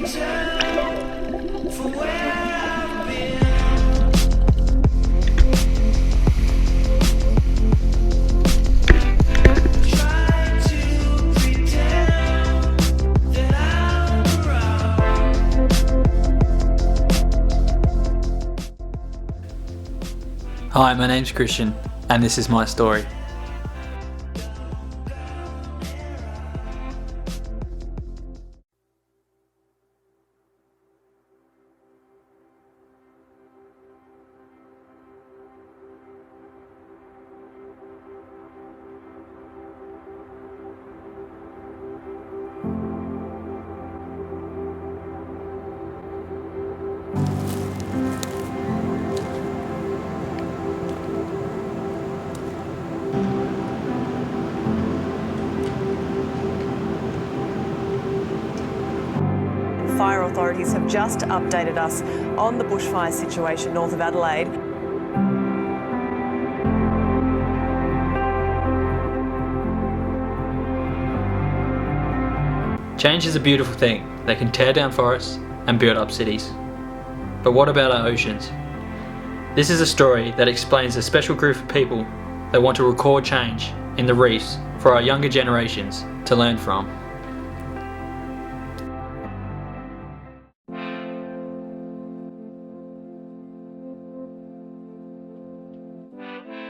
return from where I've been. Try to pretend that I'm around. Hi, my name's Christian, and this is my story. Fire authorities have just updated us on the bushfire situation north of Adelaide. Change is a beautiful thing that can tear down forests and build up cities. But what about our oceans? This is a story that explains a special group of people that want to record change in the reefs for our younger generations to learn from.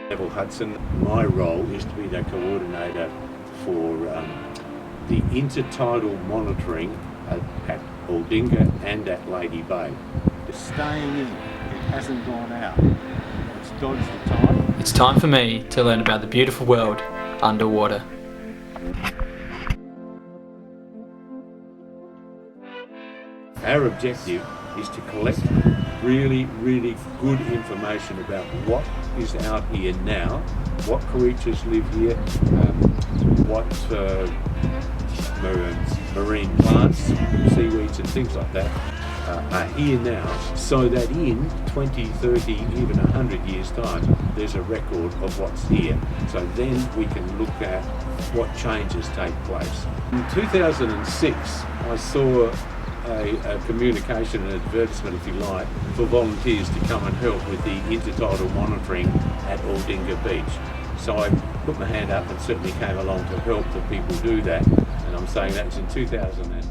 Neville Hudson. My role is to be the coordinator for the intertidal monitoring at Aldinga and at Lady Bay. It's staying in, it hasn't gone out. It's dodged the time. It's time for me to learn about the beautiful world underwater. Our objective is to collect really good information about what is out here now, what creatures live here, what marine plants, seaweeds and things like that are here now, so that in 20, 30, even 100 years time there's a record of what's here. So then we can look at what changes take place. In 2006 I saw a communication, an advertisement if you like, for volunteers to come and help with the intertidal monitoring at Aldinga Beach. So I put my hand up and certainly came along to help the people do that, and I'm saying that was in 2006.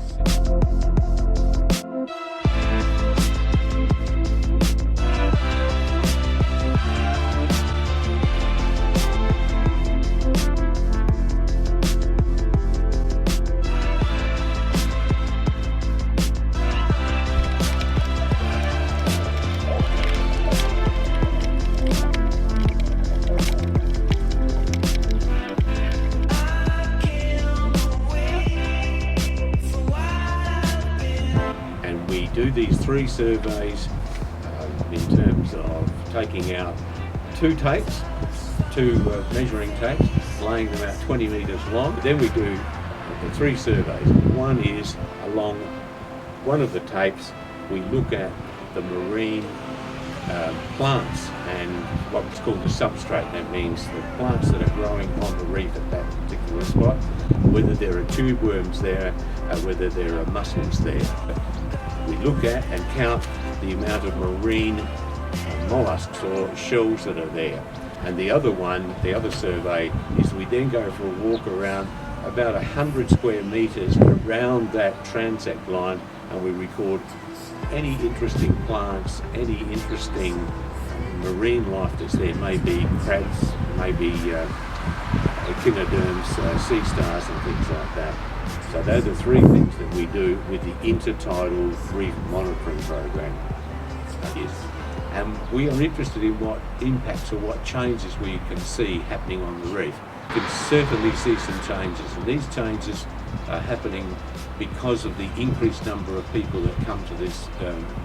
We do these 3 surveys in terms of taking out 2 tapes, 2 measuring tapes, laying them out 20 metres long. Then we do the 3 surveys. One is along one of the tapes, we look at the marine plants and what's called the substrate. That means the plants that are growing on the reef at that particular spot, whether there are tube worms there, whether there are mussels there. We look at and count the amount of marine mollusks or shells that are there. And the other one, the other survey, is we then go for a walk around about 100 square metres around that transect line, and we record any interesting plants, any interesting marine life that's there. Maybe crabs, maybe echinoderms, sea stars and things like that. So those are 3 things that we do with the intertidal reef monitoring program. And we are interested in what impacts or what changes we can see happening on the reef. You can certainly see some changes, and these changes are happening because of the increased number of people that come to this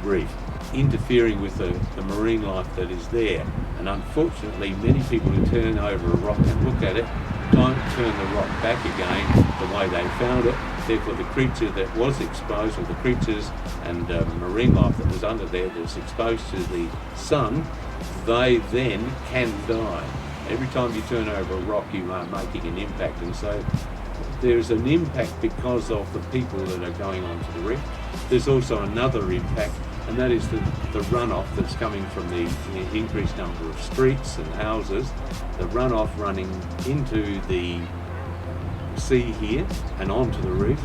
reef, interfering with the marine life that is there. And unfortunately, many people who turn over a rock and look at it don't turn the rock back again the way they found it. Therefore, the creature that was exposed, or the creatures and marine life that was under there that's exposed to the sun, they then can die. Every time you turn over a rock, you are making an impact, and so there's an impact because of the people that are going onto the reef. There's also another impact, and that is the runoff that's coming from the increased number of streets and houses, the runoff running into the sea here and onto the reef,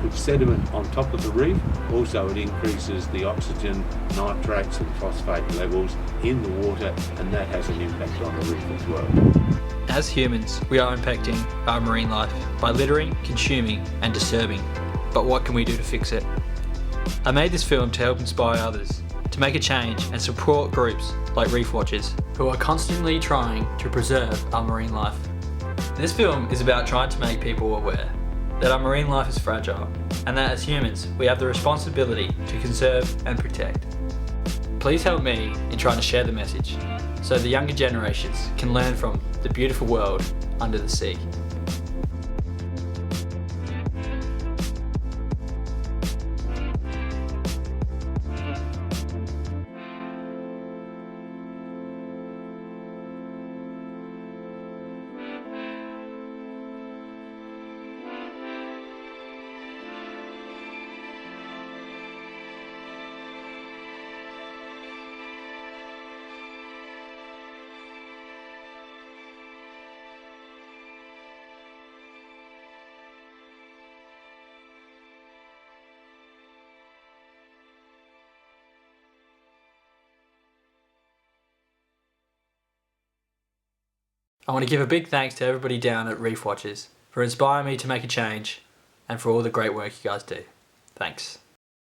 with sediment on top of the reef. Also, it increases the oxygen, nitrates and phosphate levels in the water, and that has an impact on the reef as well. As humans, we are impacting our marine life by littering, consuming and disturbing. But what can we do to fix it? I made this film to help inspire others, to make a change and support groups like Reef Watchers, who are constantly trying to preserve our marine life. This film is about trying to make people aware that our marine life is fragile and that as humans we have the responsibility to conserve and protect. Please help me in trying to share the message so the younger generations can learn from the beautiful world under the sea. I want to give a big thanks to everybody down at Reef Watchers for inspiring me to make a change and for all the great work you guys do. Thanks.